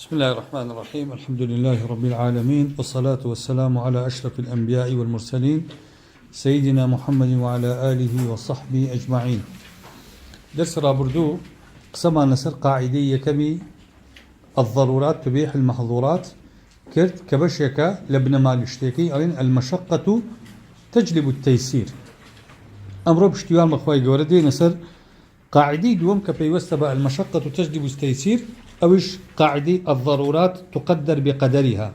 بسم الله الرحمن الرحيم. الحمد لله رب العالمين، والصلاة والسلام على أشرف الأنبياء والمرسلين سيدنا محمد وعلى آله وصحبه أجمعين. درس رابردو قسما نسر قاعدية كمي الضرورات تبيح المحظورات كرت كبشيكا لبن مال اشتيكي أرين المشقة تجلب التيسير. أمرو بشتيوان مخواي قوردي نسر قاعدي دوم كبيوستبا المشقة تجلب التيسير أوش قاعدة الضرورات تقدر بقدرها.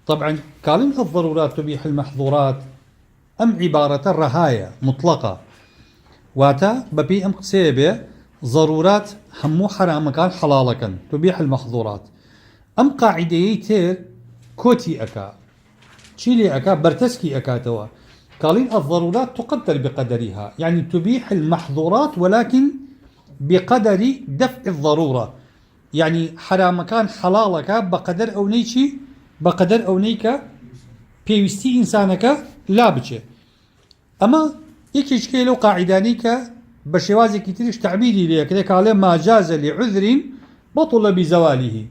طبعا قالين الضرورات تبيح المحظورات أم عبارة الرهاية مطلقة واتا ببي أم قسيبة ضرورات همو حرام كان حلالكا تبيح المحظورات أم قاعدة يتير كوتي أكا تشيلي أكا برتسكي أكا توا قالين الضرورات تقدر بقدرها، يعني تبيح المحظورات ولكن بقدر دفع الضرورة، يعني حرام كان حلالك بقدر أو نيشي بقدر أو نيكا بيوستي إنسانك لا بچه. أما يكيش كيلو قاعدانيك بشوازي كتيرش تعبيري ليه كده قال ما جاز لعذر بطل بزواله.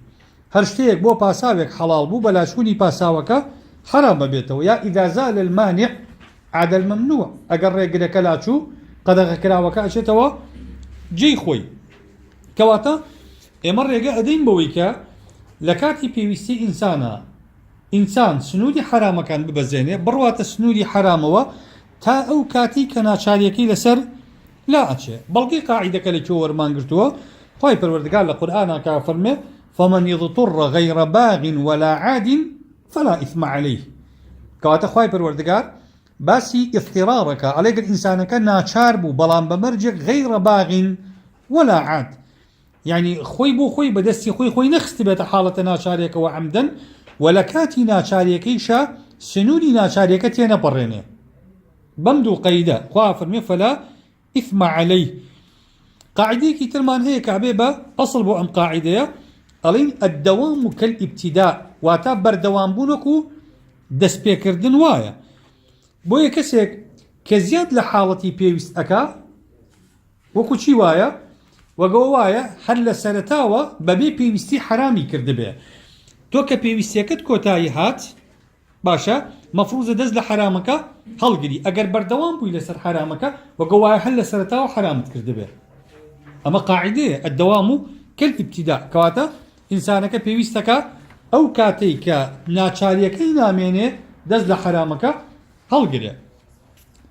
هرشتيك بو باساوك حلال بو بلاشوني باساوك حرام بيته، يا إذا زال المانع عاد الممنوع. أقر يقرأ كلاتشو قدغ كراوك أشتوا جي خوي كواتا امر رجع أدين بويكا لكاتي بيوستي إنسان سنودي حرام كان ببزينه بروات سنودي حرام تا أو كاتي كنا شاريكي لسر لا أشي بلقي قاعدة كاليشو ورمان قرتوا خاي بالوردقال القرآن كافرمه فمن يضطر غير باغ ولا عاد فلا إثم عليه. كواتا خاي بالوردقال باسي اضطرارك عليك الإنسان كان ناشاربو بلان بمرجع غير باغ ولا عاد، يعني خوي بو خوي بدستي خوي نخست بيت حالة ناشاريك وعمدا ولكاتي ناشاريكيشا سنوني ناشاريك تينا بريني بمدو قيدة خوافر فلا إثم عليه. قاعدة كي ترمان هيك عبيبة أصل بو أم قاعدة ألين الدوام كالابتداء واتابر دوام بونكو دس بيكردن وايا بويا كسيك كزياد لحالتي بيوست أكا وكو چي وايا وقوايا حل سرتاوة ببي بيوستي حرامي كردبه تو كبيوستيكت كوتاي هات باشا مفروض دز لحرامك هلقري اگر بردوام بوي لسر حرامك وقوايا حل سرتاوة حرام كردبه. اما قاعدة الدوام كالابتداء كواتا انسانك بيوستك او كاتيك ناچاريكي نامينه دز لحرامك هلقري.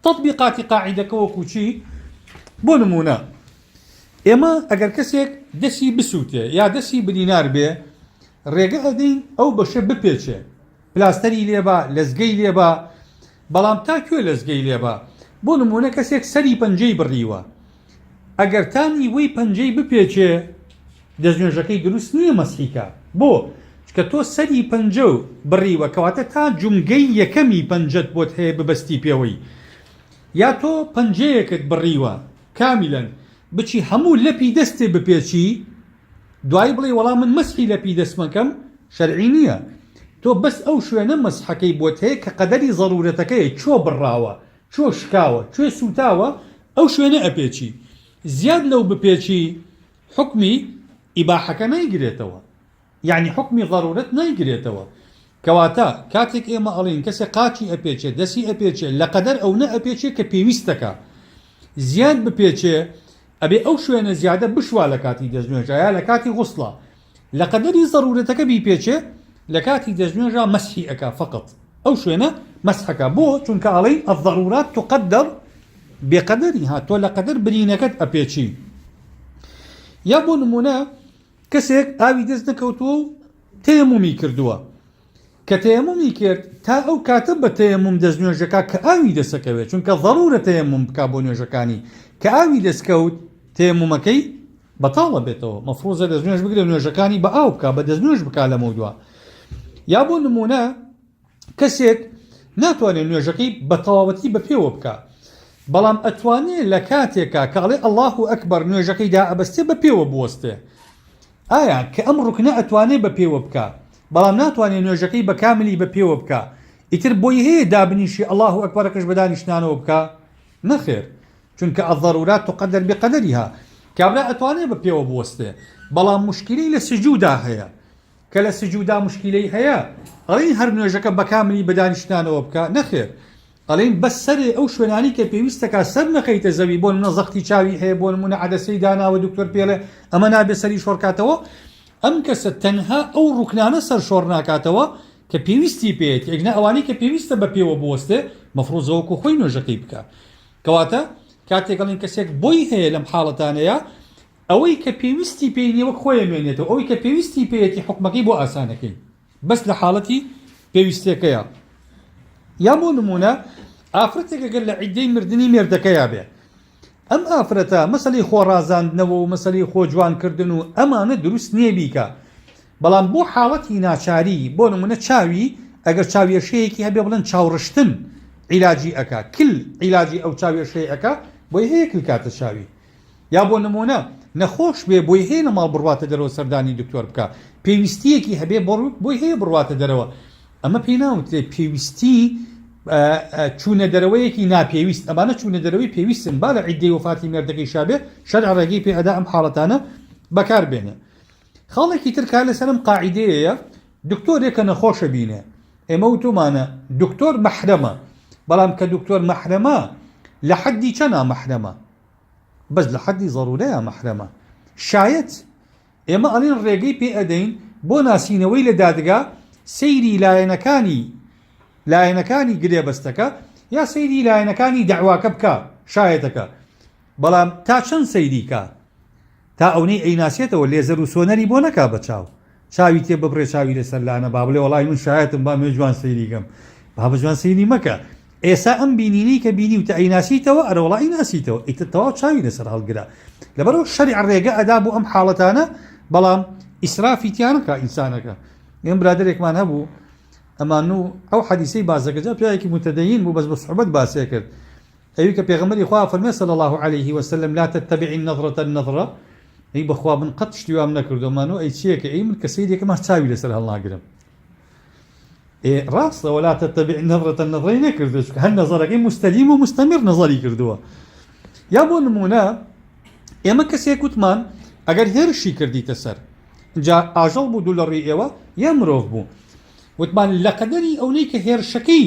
تطبيقات قاعدة كوكوشي بونمونا اما اگر کسیک دسی بسوته یا دسی بدینار به ریگه دین او بشه بپیچه پلاستری لیبا لزگی لیبا بلام تا کیو لزگی لیبا بو نمونه کسیک سری پنجی بریوه اگر تانی وی پنجی بپیچه دزنجکی دروست نیه مسیحکا بو که تو سری پنجو بریوه کواته تا جمگی یکمی پنجت بود هی ببستی پیوی یا تو پنجی یکت بریوه کاملا بچی همو لپی دسته بپیچی دوای بڵێ وەڵام من مەسحی لەپی دەستمەکەم شەرعی نییە. تۆ بەس ئەو شوێنە مەسحەکەی بۆت هەیە کە قەدەری ضەرورەتەکەیە چۆ بڕاوە چۆ شکاوە چۆ سوتاوە ئەو شوێنە ئەپێچی. زیاد لەو بپێچی حکمی ئیباحەکە نایگرێتەوە، یعنی حکمی ضەرورەت نایگرێتەوە. کەواتە کاتێک ئێمە ئەڵێن کەسێک قاچی ئەپێچێ دەسی ئەپێچێ لەقەدەر ئەو نەئەپێچێ کە پێویستەکە زیاد بپێچێ أبي أو شو أنا زيادة بشوا لكاتي دزنوجا لكاتي غسلة لقدري ضرورتك بيبيتشي لكاتي دزنوجا مسحي أكا فقط أو شو أنا مسحك بو چونك علي الضرورات تقدر بقدرها تو لقدر برينكت أبيتشي يابو نمونا كسيك آوي دزنكوتو تيمومي كردوا كتيمومي كرد تا أو كاتب تيموم دزنوجا كآوي دسكوي چونك ضرورة تيموم كابونيوجا كاني كآوي دسكوت تيمومكي بطالة بيتو مفروض دزنوج بقري نوجكاني بآو بكا بدزنوج بكا لموضوع يابو نمونا كسيك ناتواني نوجكي بطاوتي ببيو بكا بلام اتواني لكاتيكا كالي الله أكبر نوجكي دا أبستي ببيو بوسته آيا كأمرك ناتواني ببيو بكا بلام ناتواني نوجكي بكاملي ببيو بكا اتر بوي هي دابنيشي الله أكبر كش بدانيش نانو بكا نخير چونك الضرورات تقدر بقدرها. کابرا ئەتوانێت بە پێوە بوەستێ بەڵام مشکلەی لە سجوودا هەیە کە لە سجوودا مشکلەی هەیە ئەڵین هەر نوێژەکە بە کاملی بەدانیشتانەوە بکە نەخێر ئەڵین بەس سەرێ ئەو شوێنانی کە پێویستەکە سەر نەخەیتە زەوی بۆ نمونە زەختی چاوی هەیە بۆ نمونە عەدەسەی داناوە دکتۆر پێڵێ ئەمە نابێ سەری شۆڕکاتەوە ئەم کەسە تەنها ئەو ڕوکنانە سەر شۆڕ ناکاتەوە کە پێویستی پێێت یەکنا ئەوانەی کە پێویستە بە پێوە بوەستێ مەفروض زەوەکو خۆی نوێژەکەی بکە کەواتە کاتێکەڵین کەسێک بۆی هەیە لەم حاڵەتانەیە ئەوەی کە پێویستی پێی وەک خۆی مێنێتەوە ئەوەی کە پێویستی پێیەتی حکومەکەی بۆ ئاسانەکەی بەس لە حاڵەتی پێویستەکەیە یا بۆ نمونە ئافرەتێک ئەگەر لە عیدەی مردنی مێردەکەیە بێ ئەم ئافرەتە مەسەلەی خۆڕازاندنەوە و مەسەلەی خۆ جوانکردن و ئەمانە دروست نییە بیکە بەڵام بۆ حاڵەتی ناچاری بۆ نمونە چاوی ئەگەر چاوێشەیەکی هەبێ بڵێن چاوڕشتن عیلاجی ئەکا کل عیلاجی ئەو چاوێشەیە ئەکا بۆی هەیە کلکاتە چاوی یا بۆ نمونە نەخۆش بێ بۆی هەیە لە ماڵ بڕواتە دەرەوە سەردانی دکتۆر بکە پێویستیەکی هەبێ بۆی هەیە بڕواتە دەرەوە ئەمە پێی ناوترێ پێویستی چوونە دەرەوەیەکی ناپێویست ئەمانە چوونە دەرەوەی پێویستن با لە عیدەی وفاتی مێردەکەی شابێ شەرع ڕێگەی پێ ئەدا ئەم حاڵەتانە بەکار بێنێ خاڵێکی تر کا لەسەرم قاعیدەیە دکتۆرێکە نەخۆشە بینێ ئێمە وتومانە دکتۆر مەحرەمە بەڵام کە دکتۆر مەحرەمە لە حەدی چەند مەحرەمە بەس لە حەدی ضرورەیە مەحرەمە شایەت ئێمە ئەڵین ڕێگەی پێ ئەدەین بۆ ناسینەوەی لە دادگا سەیری لایەنەکانی گرێبەستەکە یا سەیری لایەنەکانی دەعواکە بکە شایەتەکە بەڵام تا چەند سەیریکە تا ئەونەی ئەیناسێتەوە لێزەر و سۆنەری بۆ نەکا بە چاوی تێ ببڕێ چاوی لەسەر لانە با بڵێ وەڵای من شایەتم با جوان سەیریکەم با بە جوان سەیری مەکە ئێستا ئەم بینینی کە بینی و تا ئەیناسیتەوە ئەرە وەڵای ئیناسیتەوە ئیتر تەواو چاوی لەسەر هەڵگرا لەبەرەوە شەریع ڕێگە ئەدا بۆ ئەم حاڵەتانە بەڵام ئیسرافی تیانەکە ئینسانەکە ئێم برادێکمان هەبوو ئەمان و ئەو حەدیسەی بازەکەجا پیاوێکی متدەین بوو بەس بە سوحبەت باسێ کرد ئەوی کە پێغەمبەری خوا فەرمێ صلی الله عليه وسلم لا تتبعي النظرة النظرة ئەی بەخوا من قەت شتی وام نەکردومانەوە ئەی چیەکە ئەی من کە سەیرێکەمە چاوی لەسەر هەڵناگرم ڕاستە ولا تتبعي النظرة النظرەی نەکردو هەر نەزەرەکەی مستەدیم و مستەمر نەزەری کردووە یا بۆ نمونە ئێمە کەسێک وتمان ئەگەر هێرشی کردیتە سەر جا ئاژەڵ بوو دوو لە ڕێی ئێوە یا مرۆڤ بوو وتمان لە قەدەری ئەوەی کە هێرشەکەی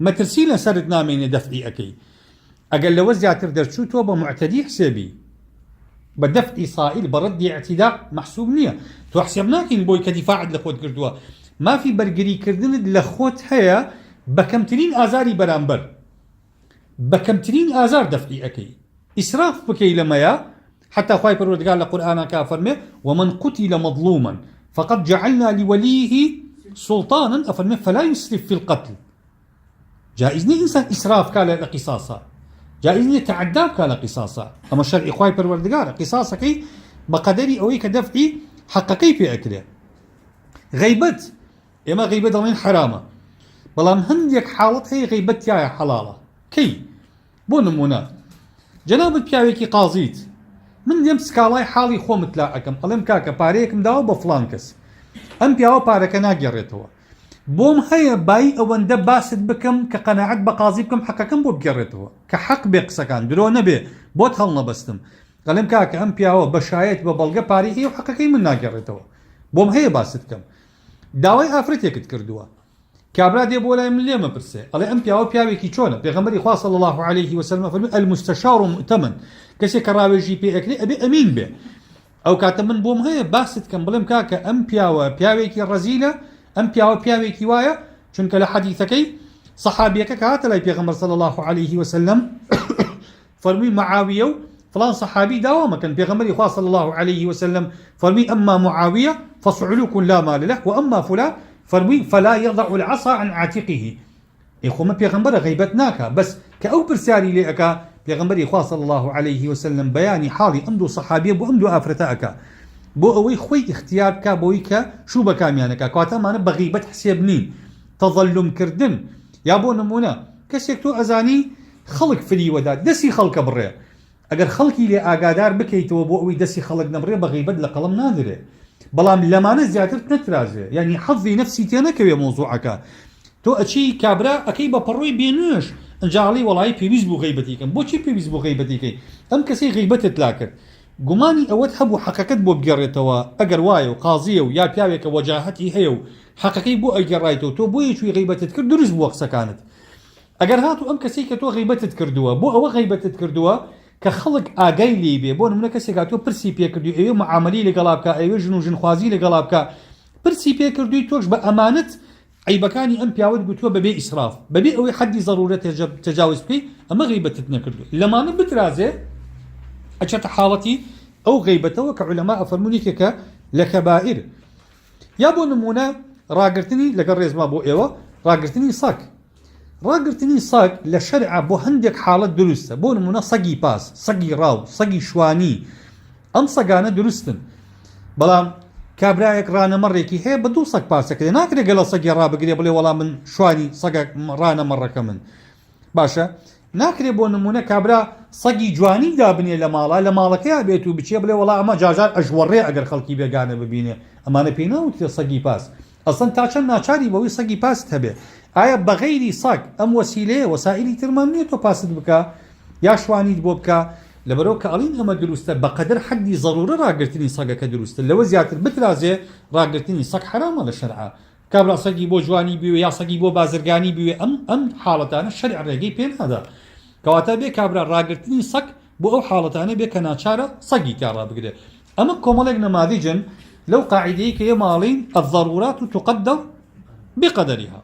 مەترسی لەسەرت نامێنێ دەفعی ئەەکەی ئەگەر لەوە زیاتر دەرچوو تۆ بە معتەدی حسێبی بە دەفعی سائل بە ڕەدی اعتیدا محسوب نییە تۆ حسێب ناکەین بۆی کە دیفاعت لە خۆت کردووە مافی بەرگریکردنت لە خۆت هەیە بە کەمترین ئازاری بەرامبەر بە کەمترین ئازار دەفعی ئەەکەی ئیسراف بکەی لەمەیە حتى خوای پەروەردگار لە قورئانەکە فەرمێ ومن قتل مظلوما فقد جعلنا لوليه سلطانا أفرمي فلا يسرف في القتل جائزني إنسان إسراف كان قصاصا جائزني تعداب كان قصاصا أما الشرع إخوائي پروردگار قصاصا كي بقدري أوي كدفعي حقكي في أكله غيبت إما غيبت ضمين حرامة بلام هنديك حالت هي غيبت يا حلالة كي بو نمونا جنابت بياويكي قاضيت من ديم سكالاي حالي خو متلاعكم ألم كاكا باريكم داو بفلانكس ئەم پیاوە پارەکە ناگەڕێتەوە بۆم هەیە بای ئەوەندە باست بکەم کە قەناعەت بە قازی بکەم حەقەکەم بۆ بگەڕێتەوە کە حەق بێ قسەکان درۆ نەبێ بۆت هەڵ نەبەستم دەڵێم کاکە ئەم پیاوە بەشایەت بە بەڵگە پارەی هەیە و حەقەکەی من ناگەڕێتەوە بۆم هەیە باست بکەم داوای ئافرەتێکت کردووە کابرا دێ بۆ لای من لێ مەپرسێ ئەڵێ ئەم پیاوە پیاوێکی چۆنە پێغەمبەری خوا صلی الله عليه وسلم فەرمووی المستشار مؤتمن کەسێک کە ڕاوێژی پێ ئەکرێ ئەبێ ئەمین بێ ئەو کاتە من بۆم هەیە باست کەم بڵێم کاکە ئەم پیاوە پیاوێکی ڕەزیلە ئەم پیاوە پیاوێکی وایە چونکە لە حەدیثەکەی سەحابیەکە کە هاتە لای پێغەمبەر صلی الله عليه وسلم فەرمووی معاویە و فلان سەحابی داوا مەکەن پێغەمبەری خوا صلی الله عليه وسلم فەرمووی ئەما معاویە فصعلوك لا مال له وأما فلان فەرمووی فلا يضع العصا عن عاتقه ئێخۆمە پێغەمبەرە غیبەت ناکە بەس کە ئەو پرسیاری لێ ئەکا پێغەمبەری خوا صلی الله عليه وسلم بەیانی حاڵی ئەم دوو سەحابیە بۆ ئەم دوو ئافرەتە ئەکا بۆ ئەوەی خۆی اختیار بکا بۆی کە شوو بە کامیانەکە کاتەمانە بە غیبەت حسێب نین تەظەلومکردن یا بۆ نمونە کەسێک تۆ ئەزانی خەڵک فریوەدا دەستی خەڵکە بڕێ ئەگەر خەڵکی لێ ئاگادار بکەیتەوە بۆ ئەوەی دەستی خەڵک نەبڕێ بە غیبەت لە قەڵەم نادرێ بەڵام لەمانە زیاتر نەترازێ یعنی حەظی نەفسی تێ نەکەوێ مۆزوعەکە تۆ ئەچی کابرا ئەکەی بە پەڕۆی بێنوێش ئەنجاڵی وەڵایی پێویست بوو غیبەتیکەم بۆچی پێویست بوو غیبەتیکەی ئەم کەسەی غیبەتت لا کرد گومانی ئەوەت هەبوو حەقەکەت بۆ بگەڕێتەوە ئەگەر وایە و قازیە و یا پیاوێکە وەجاهەتی هەیە و حەقەکەی بۆ ئەیگەڕایتەوە تۆ بۆ یەکوی غیبەتت کرد دروست بووە قسەکانت ئەگەر هاتو ئەم کەسەی کە تۆ غیبەتت کردووە بۆ ئەوە غیبەتت کردووە کە خەڵک ئاگای لێ بێ بۆ نمونە کەسێک تۆ پرسی پێکردووی ئەوێ معامەلی لەگەڵا بکە ئەوێ ژن و ژنخوازی لەگەڵا بکە پرسی پێکردووی تۆش بە ئەمانەت عیبەکانی ئەم پیاوەت گوتووە بەبێ ئیسراف بەبێ ئەوەی حەدی ضرورەت تەجاوز بکەی ئەمە غیبەتت نەکردووە لەمانە بترازێ ئەچێتە حاڵەتی ئەو غیبەتەوە کە عولەما ئەفەرمونیکێکە لە کەبائر یا بۆ نمونە ڕاگرتنی لەگەڵ ڕێزما بۆ ئێوە ڕاگرتنی سەگ لە شەرعە بۆ هەندێک حاڵەت دروستە بۆ نمونە سەگی پاس سەگی ڕاو سەگی شوانی ئەم سەگانە دروستن بەڵام کابرایەک ڕانەمەڕێکی هەیە بە دوو سەگ پاسەکرێ ناکرێت گەڵە سەگی ڕابگرێ بڵێ وەڵام من شوانی سەگە ڕانەمەڕەکە من باشە ناکرێت بۆ نمونە کابرا سەگی جوانی دابنێ لە ماڵە لە ماڵەکەی بێت و بچێ بڵێ وەڵام ئەمە جاجار ئەژوەڕێ ئەگەر خەڵکی بێگانە ببینێ ئەمانە پێی ناوتێ سەگی پاس ئەسڵەن تا چەند ناچاری بەوەی سەگی پاست هەبێ ئایا بەغەیری سەگ ئەم وەسیلەیە وەسائلی ترمان نییە تۆ پاست بکە یا شوانیت بۆ بکە لەبەرەوە کە ئەڵین ئەمە دروستە بەقەدر حەدی ضرورە ڕاگرتنی سەگەکە دروستە لەوە زیاتر بترازێ ڕاگرتنی سەگ حرامە لە شەرعە کابرا سەگی بۆ جوانی بیوێ یا سەگی بۆ بازرگانی بیوێ ئەم حاڵەتانە شەرع ڕێگەی پێ نادا کەواتە بێ کابرا ڕاگرتنی سەگ بۆ ئەو حاڵەتانە بێ کە ناچارە سەگی تا ڕابگرێ ئەمە کۆمەڵێک نەمادیجن لەو قاعدەیە کە ئێماڵین الضرورات تقدر بقدرها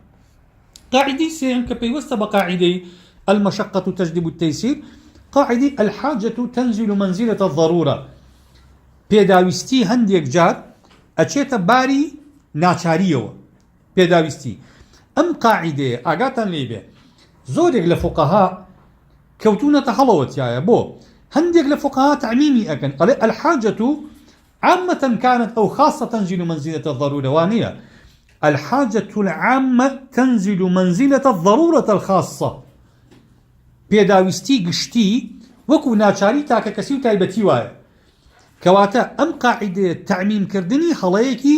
قاعدەی سێم کە پەیوەستە بە قاعدەی المشقة تجلب التيسير قاعدة الحاجة تنزل منزلة الضرورة پێداویستی هەندێک جار ئەچێتە باری ناچاریەوە پێداویستی ئەم قاعدەیە ئاگاتان لێ بێ زۆرێک لە فقەها کەوتونەتە هەڵەوەتیایە بۆ هەندێک لە فقەها تعمیمی ئەکەن ئەڵێ الحاجة عامة كانت أو خاصة تنزل منزلة الضرورة وانية الحاجة العامة تنزل منزلة الضرورة الخاصة پێداویستی گشتی وەکو ناچاری تاکە کەسی و تایبەتی وایە کەواتە ئەم قاعدەیە تعمیمکردنی هەڵەیەکی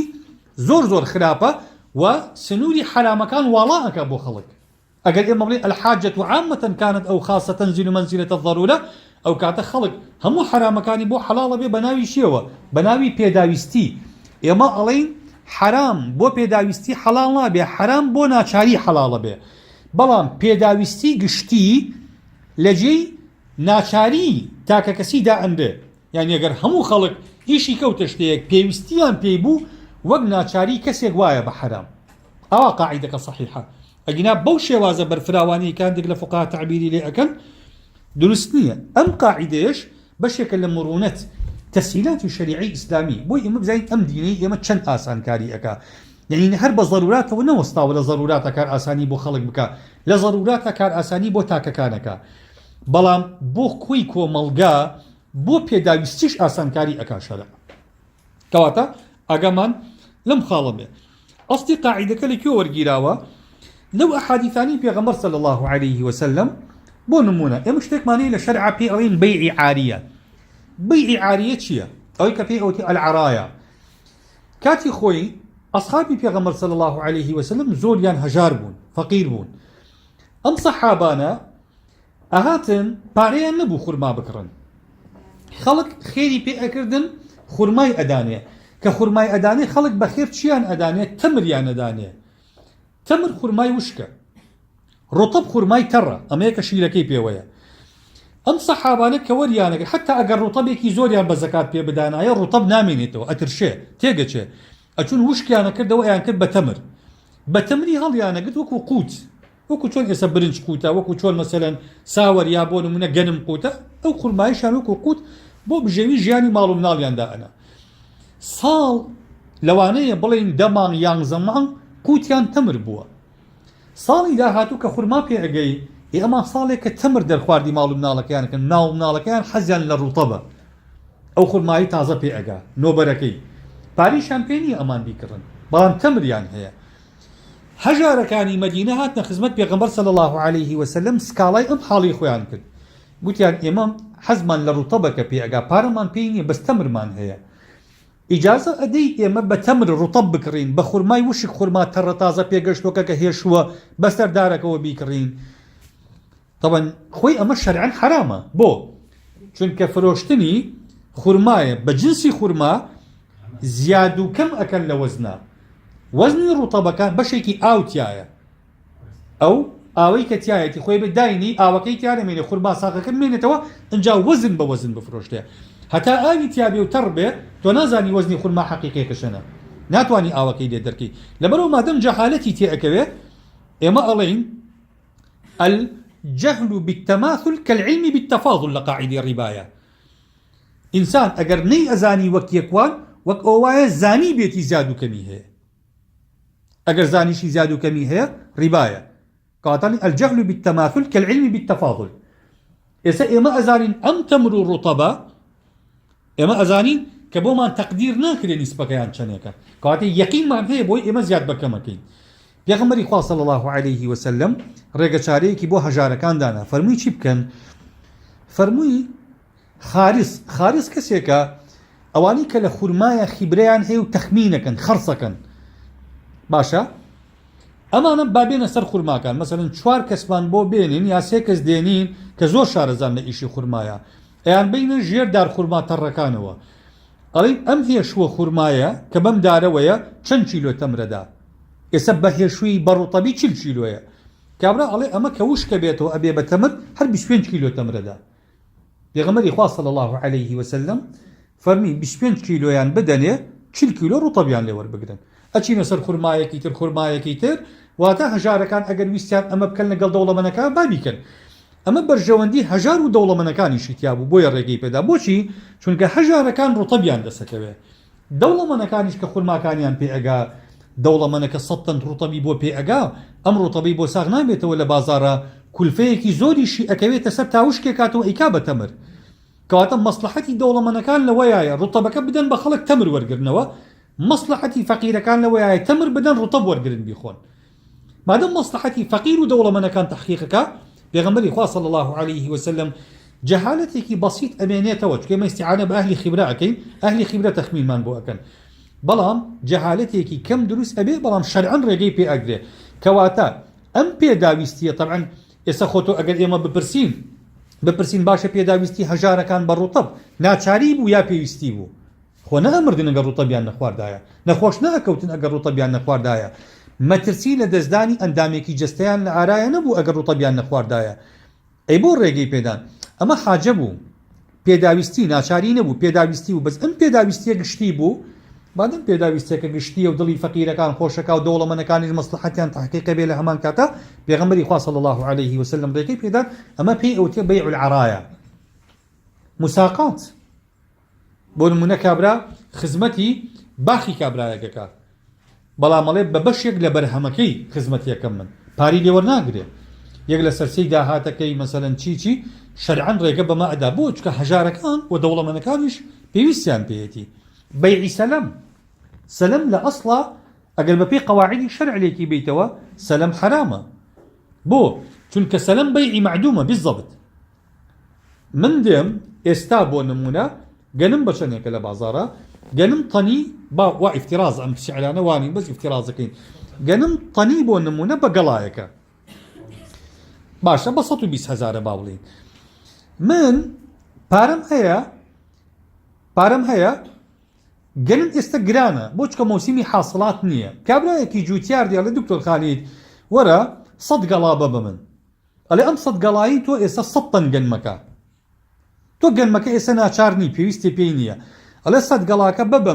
زۆر خراپە و سنووری حرامەکان واڵا ئەکا بۆ خەڵک ئەگەر ئێمە بڵێ الحاجة عامة كانت أو خاصة تنزل منزلة الضرورة ئەو کاتە خەڵک هەموو حرامەکانی بۆ حەڵاڵە بێ بە ناوی شێوە بە ناوی پێداویستی ئێمە ئەڵێین حرام بۆ پێداویستی حەڵاڵ نابێ حرام بۆ ناچاری حەڵاڵە بێ بەڵام پێداویستی گشتی لەجێی ناچاری تاکە کەسی دا ئەندێ یعنی ئەگەر هەموو خەڵک ئیشی کەوتە شتەیەک پێویستیان پێی بوو وەک ناچاری کەسێک وایە بە حرام ئەوە قاعیدەکە صحیحە ئەگینا بەو شێوازە بەرفراوانی کاندێک لە فقها تعبیری لێ ئەکەن دروست نییە ئەم قاعدەیەش بەشێکە لە مرونەت تەسهیلاتی شەریعەی ئیسلامی بۆی ئێمە بزانین ئەم دینەی ئێمە چەند ئاسانکاری ئەکا یعنی هەر بە ضروراتەوە نەوەستاوە لە ضروراتە کار ئاسانی بۆ خەڵک بکە لە ضروراتە کار ئاسانی بۆ تاکەکانەکە بەڵام بۆ کوی کۆمەڵگا بۆ پێداویستیش ئاسانکاری ئەکا شەرع کەواتە ئاگامان لەم خاڵە بێ ئەستی قاعیدەکە لەکوێ وەرگیراوە لەو ئەحادیثانی پێغەمبەر صلی الله عليه وسلم بۆ نمونە ئێمە شتێکمانەیە لە شەرع پێ ئەڵێن بەیعی عاریە بەیعی عاریە چییە ئەوەی کە پێی ئەوتی العراایە کاتی خۆی ئەصحابی پێغەمبەر صلی الله عليه وسلم زۆریان هەژار بوون فەقیر بوون ئەم سەحابانە ئەهاتن پارەیان نەبوو خورما بکڕن خەڵک خێری پێ ئەکردن خورمای ئەدانێ کە خورمای ئەدانێ خەڵک بەخێر چیان ئەدانێ تەمریان ئەدانێ تەمر خورمای وشکە ڕوتەب خورمای تەڕە ئەمەیەکە شیرەکەی پێوەیە ئەم سەحابانە کە وەریانەگەر حتا ئەگەر ڕوتەبێکی زۆریان بە زەکات پێ بدانایە ڕوتەب نامێنێتەوە ئەترشێ تێگەچێ ئەچون وشکیانە کردەوە ئەیان کرد بە تەمر بە تەمری هەڵیانەگرت وەکو قوت وەکو چۆن ئێستا برنج قوتە وەکو چۆن مەسەلەن ساوەر یا بۆ نمونە گەنم قوتە ئەو خورمایشان وەکو قوت بۆ بژێوی ژیانی ماڵ و مناڵیاندا ئەنا ساڵ لەوانەیە بڵێن دەمان یانزە مانگ قوتیان تەمر بووە ساڵی داهاتوو کە خورما پێ ئەگەی ئێمە ساڵێک کە تەمر دەرخواردی ماڵ و مناڵەکەیانکەن ناو مناڵەکەیان حەزیان لە ڕوتەبە ئەو خورمایی تازە پێ ئەگا نۆبەرەکەی پاریشان پێ نییە ئەمان بیکڕن بەڵام تەمریان هەیە هەژارەکانی مەدینە هاتنە خزمەت پێغەمبەر صلی الله عليه وسلم سکاڵای ئەم حاڵی خۆیان کرد گوتیان ئێمە حەزمان لە ڕوتەبەکە پێ ئەگا پارەمان پێی نییە بەس تەمرمان هەیە ئیجازە ئەدەی ئێمە بە تەمر ڕوتەب بکڕین بە خورمای وشک خورما تەڕە تازە پێگەشتۆکە کە هێشووە بەسەردارەکەەوە بیکڕین طبعا خۆی ئەمە شەرعەن حرامە بۆ چونکە فرۆشتنی خورمایە بە جنسی خورما زیاد و کەم ئەکەن لە وەزنا وەزنی ڕوتەبەکان بەشێکی ئاوتیایە ئەو ئاوەی کە تایەتی خۆی بداینی ئاوەکەی تیارەمێنێ خورما ساقەکە مێنێتەوە ئەنجا وەزن بە وەزن بفرۆشتێ هەتا ئاوی تیابێ و تەڕ بێ تۆ نازانی وەزنی خورما حەقیقەکەشەنە ناتوانانی ئاوەکەی لێ دەرکەی لەبەرەوە مادەم جەهالەتی تێئەکەوێ ئێمە ئەڵێین الجهل بالتماثل كالعلم بالتفاضل لقاعدة الرباية إنسان أجر ني أزاني وك يكوان وك أوايا زاني بيتي زادو كمي هي أجر زاني شي زادو كمي هي رباية قاتل الجهل بالتماثل كالعلم بالتفاضل إذا إما أزانين أم تمر الرطبة إما أزانين كبوما تقدير ناكر نسبة كيان شنيكا قاتل يقين ما هي بوي إما زياد بكمكين پێغەمبەری خوا صلی الله عليه وسلم ڕێگەچارەیەکی بۆ هەژارەکان دانا فەرمووی چی بکەن فەرمووی خارس کەسێکە ئەوانی کە لە خورمایە خیبرەیان هەیە و تەخمینەکەن خەرسەکەن باشە ئەمانە بابێنە سەر خورماکان مەسەلەن 4 کەسمان بۆ بێنین یا 3 کەس دێنین کە زۆر شارەزان لە ئیشی خورمایە ئەیان بینە ژێر دار خورما تەڕەکانەوە ئەڵێن ئەم هێشووە خورمایە کە بەم دارەوەیە چەند کیلۆ تەمرەدا ئێستا بەهێشووی بەڕوتەبی 40 کیلۆیە کابرا ئەڵێ ئەمە کە وشکە بێتەوە ئەبێ بە تەمر هەر 25 کیلۆ تەمرەدا پێغەمبەری خوا صلی الله عليه وسلم فەرمی 25 کیلۆیان بدەنێ 40 کیلۆ ڕوتەبیان لێ وەربگرن ئەچینە سەر خورمایەکی تر واتە هەژارەکان ئەگەر ویستیان ئەمە بکەن لەگەڵ دەوڵەمەندەکان بابیکەن ئەمە بەرژەوەندی هەژار و دەوڵەمەندەکانیشی تیا بوو بۆیە ڕێگەی پێدا بۆچی چونکە هەژارەکان ڕوتەبیان دەسەکەوێ دەوڵەمەندەکانیش کە خورماکانیان پێ ئەگا دەوڵەمەندەکە 100 تەن ڕوتەبی بۆ پێ ئەگا ئەم ڕوتەبی بۆ ساغ نابێتەوە لە بازاڕە کولفەیەکی زۆریشی ئەکەوێتە سەر تاوشکێک کاتەوە ئەیکا بە تەمر کەواتە مەسلحەتی دەوڵەمەندەکان لەوەیە ڕوتەبەکە بدەن بە خەڵک تەمر وەرگرنەوە مەسلحەتی فەقیرەکان لەوەیە تەمر بدەن ڕوتەب وەرگرن بیخۆن مادەم مەسلحەتی فەقیر و دەوڵەمەندەکان تەحقیقەکە پێغەمبەری خوا صلی الله عليه وسلم جەهالەتێکی بەسیط ئەمێنێتەوە چکە ئێمە ئیستیعانە بە ئەهلی خیبرە ئەکەین ئەهلی خیبرە تەخمینمان بۆ ئەکەن بەڵام جەهالەتێکی کەم دروست ئەبێ بەڵام شەرعەن ڕێگەی پێ ئەگرێ کەواتە ئەم پێداویستیە طبعا ئێستا خۆتۆ ئەگەر ئێمە بپرسین باشە پێداویستی هەژارەکان بە ڕوتەب ناچاری بوو یا پێویستی بوو خۆ نەئەمردن ئەگەر ڕوتەبیان نەخواردایە نەخۆش نەئەکەوتن ئەگەر ڕوتەبیان نەخواردایە مەترسی لە دەستدانی ئەندامێکی جەستەیان لە ئارایە نەبوو ئەگەر ڕوتەبیان نەخواردایە ئەی بۆ ڕێگەی پێدان ئەمە حاجە بوو پێداویستی ناچاری نەبوو پێداویستی و بەس ئەم پێداویستیە گشتی بوو بادەم پێداویستێکە گشتیە و دڵی فەقیرەکان خۆشەکە و دەوڵەمەندەکانیش مەسلحەتیان تحقیق بێ لە هەمان کاتە پێغەمبەری خوا صلی الله عليه وسلم ڕێگەی پێدان ئەمە پێی ئەوتێ بەیع العەرایە مساقات بۆ نمونە کابرا خزمەتی باخی کابرایەکەکە بەڵام ئەڵێ بە بەشێک لە بەرهەمەکەی خزمەتیەکەم من پاری لێ وەرناگرێ یەک لە سەرسەی داهاتەکەی مەسەلەن چی شەرعەن ڕێگە بەمە ئەدا بۆ چکە هەژارەکان و دەوڵەمەندەکانیش پێویستیان پێیەتی بيع سلم لأصلا أقل بفي قواعد الشرع ليكي بيتوا سلم حرامة بو چونك سلم بيعي معدومة بالضبط من دم استابو نمونا قنم بشنك لبازارة قنم طني وا افتراز أم سعلانا واني بس افترازكين قنم طني بو نمونا بقلايك باشا بسطو 20,000 باولين من بارم هيا گەنم ئێستا گرانە بۆ چکە مۆسیمی حاصلات نییە کابرایەکی جوتیار دیاڵێ دکتۆر خالید وەرە 100 گەڵا بە من ئەڵێ ئەم 100 گەڵایی تۆ ئێستا 100 تەن گەنمەکە تۆ گەنمەکە ئێستا ناچار نی پێویستی پێی نییە ئەڵێ 100 گەڵاکە بە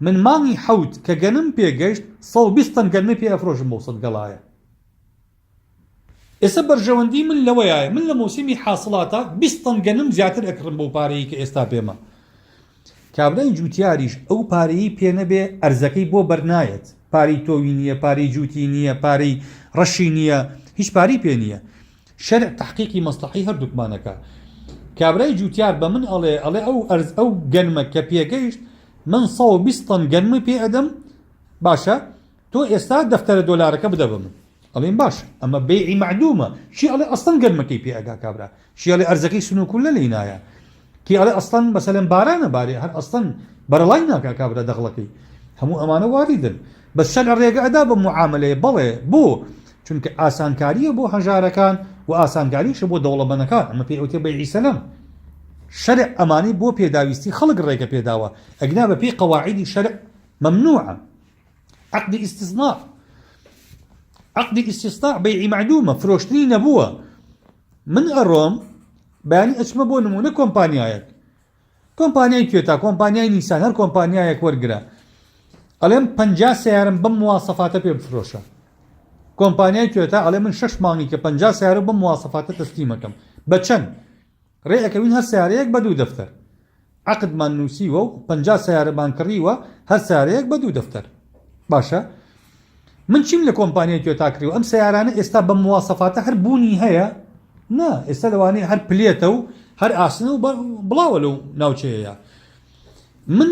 من مانگی حەوت کە گەنم پێگەشت 120 تەن گەنمە پێ ئەفرۆشم بۆ 100 گەڵایە ئێستا بەرژەوەندی من لەوەیە من لە مۆسیمی حاصلاتە 20 تەن گەنم زیاتر ئەکڕم بۆ پارەیە کە ئێستا پێمە کابرای جوتیاریش ئەو پارەیی پێ نەبێ ئەرزەکەی بۆ بەرنایەت پارەی تۆوی نییە پارەی جوتی نییە پارەی ڕەشی نییە هیچ پارەی پێ نییە شەرع تحقیقی مەسلحەی هەردووکمانەکە کابرای جوتیار بە من ئەڵێ ئەو گەنمە کە پێگەیشت من 120 تەن گەنمە پێ ئەدەم باشە تۆ ئێستا دەفتەرە دۆلارەکە بدە بە من ئەڵێن باشە ئەمە بەیعی معدومە شی ئەڵێ ئەسڵەن گەنمەکەی پێ ئەگا کابرا شی ئەڵێ ئەرزەکەی سنووکول لە لێنایە کی ئەڵێ ئەسڵەن بەسەلەن بارانە بارێ هەر ئەسڵەن بەرەڵای ناکا کابرا دەغڵەکەی هەموو ئەمانە واریدن بەس شەرع ڕێگە ئەدا بە معاملەیە بەڵێ بۆ چونکە ئاسانکاریە بۆ هەژارەکان و ئاسانکاریشە بۆ دەوڵەمەندەکان ئەمە پێی ئەوتێ بەیعی سەلەم شرع ئەمانی بۆ پێداویستی خەڵک ڕێگە پێداوە ئەگنا بە پێی قەواعیدی شەرع مەمنوعە. عقدی ئیستیثناء، عقدی ئیستیثناء بەیعی معدومە، فرۆشتنی نەبووە. من ئەڕۆم بەیانی ئەچمە بۆ نمونە کۆمپانیایەک، کۆمپانیای توێتا، کۆمپانیای نیسان، هەر کۆمپانیایەک وەرگرە، ئەڵێم 50 سیارم بەم مواسەفاتە پێ بفرۆشە. کۆمپانیای توێتا ئەڵێ من 6 مانگی کە 50 سیارە بەم مواسەفاتە تەسلیمەکەم. بە چەند؟ ڕێ ئەکەوین هەر سیارەیەک بە 2 دەفتەر. عقدمان نووسیوە و 50 سیارەمان کڕیوە، هەر سیارەیەک بە 2 دەفتەر. باشە؟ من چیم لە کۆمپانیای توێتا کڕیوە؟ ئەم سیارانە ئێستا بە مواسەفاتە هەر بوونی هەیە؟ نا، ئێستا لەوانەیە هەر پلێتە و هەر ئاسنە و بڵاوە لەو ناوچەیە. من